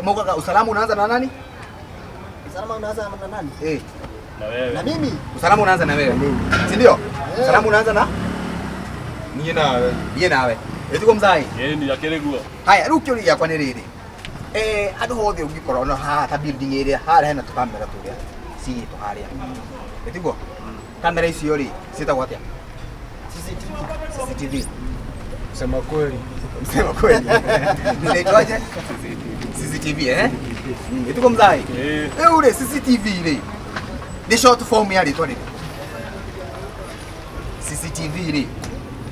Moka, usalama unaanza na nani? Usalama unaanza na nani? Na wewe. Na mimi. Usalama unaanza na wewe. Si ndio? Usalama unaanza na niye nawe. Niye nawe. Etiko mzai. Yeye ndi yakeregua. Haya, rukyo ya kwa niriri. Ado hothe ungikora no ha ta building area hara hena tukamera turia. Si to haria. Etiko. Kamera ici yori sita kwatia. CCTV. Sema kweli. Sema kweli. Ninaitwaje? CCTV Etiko mzai. Ule CCTV ile. Ni short form ya ritwa ni. CCTV ile.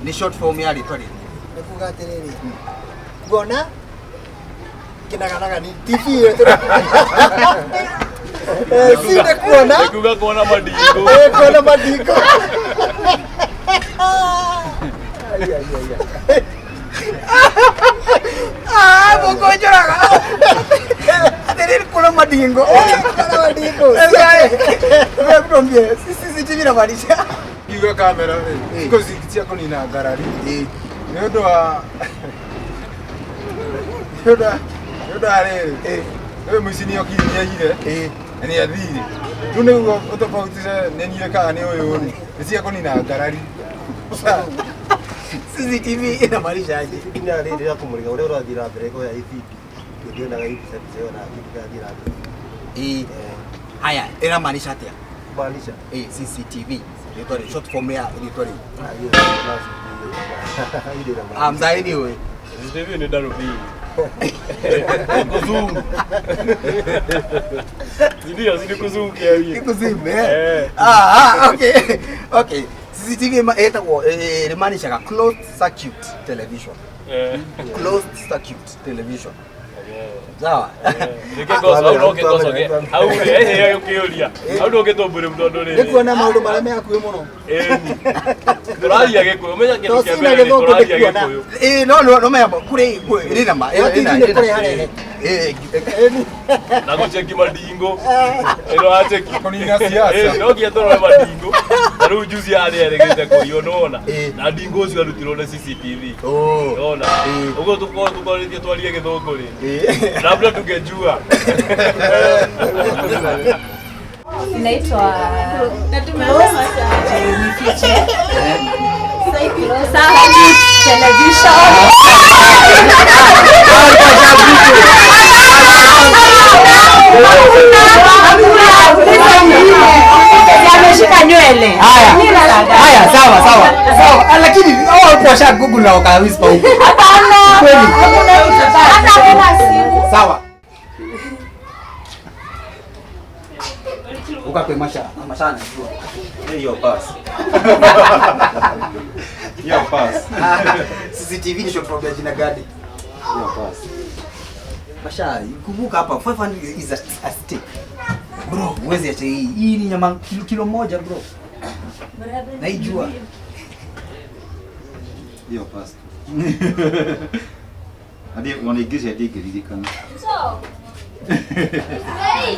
Ni short form ya ritwa ni. Nikuga atiriri. Kuona? Kinaganaga ni TV yetu. Sinde kuona? Nikuga kuona madingo. Kuona madingo. Bokojoraga. Atiriri kuona madingo. Kuona madingo. Wewe CCTV na maanisha. Kiga kamera. Siko zikitia koni na garari. Yoda ale. Wewe msini yokinya ile. Ni adhiri. Tune utofautisha neni ile kana oyo ni. Sia koni na garari. CCTV ina maanisha aje? Ina riri ya kumulika ule urathira mbere ko ya hivi. Ndio na hivi sasa na hivi dira. Haya, ina maanisha atia? Maanisha CCTV. Ndio short form ya ndio. Mzaidi wewe. CCTV ni darubi. Kuzungu. Ndio zidi kuzungu kiasi. Kuzungu okay. Okay. CCTV maanisha closed circuit television. Closed circuit television. Sawa. Nikuona maundu maria mekuyo muno. Turaria gikuyu menya kindu kia mbere turaria gikuyu. No menya kuri rina ma. Na gucheki madingo. Ero acheki konina siasa. No kia toro madingo. Taru juzi ari aregete ko yonona. Na dingo cio arutiro na CCTV. Ona. Ugo tukorithie twarie githunguri. Labda tungejua. Inaitwa television. Ameshika nywele. Haya, sawa. Lakini kwa Google na wakawispa huko. Hapana. Kweli. Hata simu. Sawa. Ukape mashana jua. Hiyo pass. Hiyo pass. CCTV ni short form ya jina gani? Hiyo pass. Masha, kumbuka hapa 500 is a stick. Bro, uwezi acha hii. Hii ni nyama kilo moja bro. Naijua. Hiyo pass. Hadi unaigiza digirikana.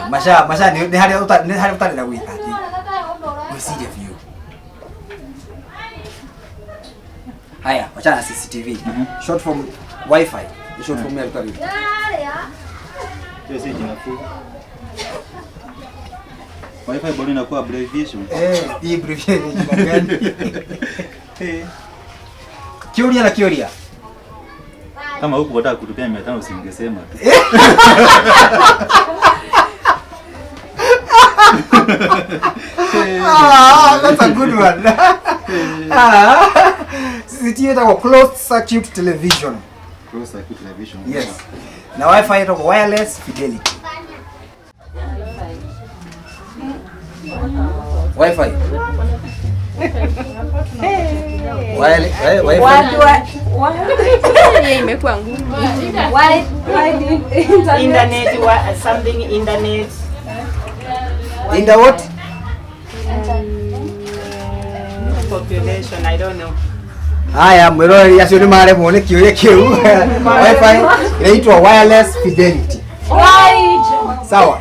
Masha ni hali utani na wiki. We see the view. Haya, wachana CCTV. Short form Wi-Fi. Short form ya karibu. Hiyo si jina full. Wi-Fi bado inakuwa abbreviation. Hii abbreviation ni gani? Kioria. Kama huko wataka kutupia 500 usingesema tu. That's a good one. CCTV itakuwa closed circuit television. Closed circuit television. Yes. Na Wi-Fi itakuwa wireless fidelity. Wi-Fi. Imekuwa ngumu. Internet something internet. In the what? Population, I don't know. Haya, mwero ya sio mare muone kioye kiu. Wi-Fi inaitwa wireless fidelity. Sawa.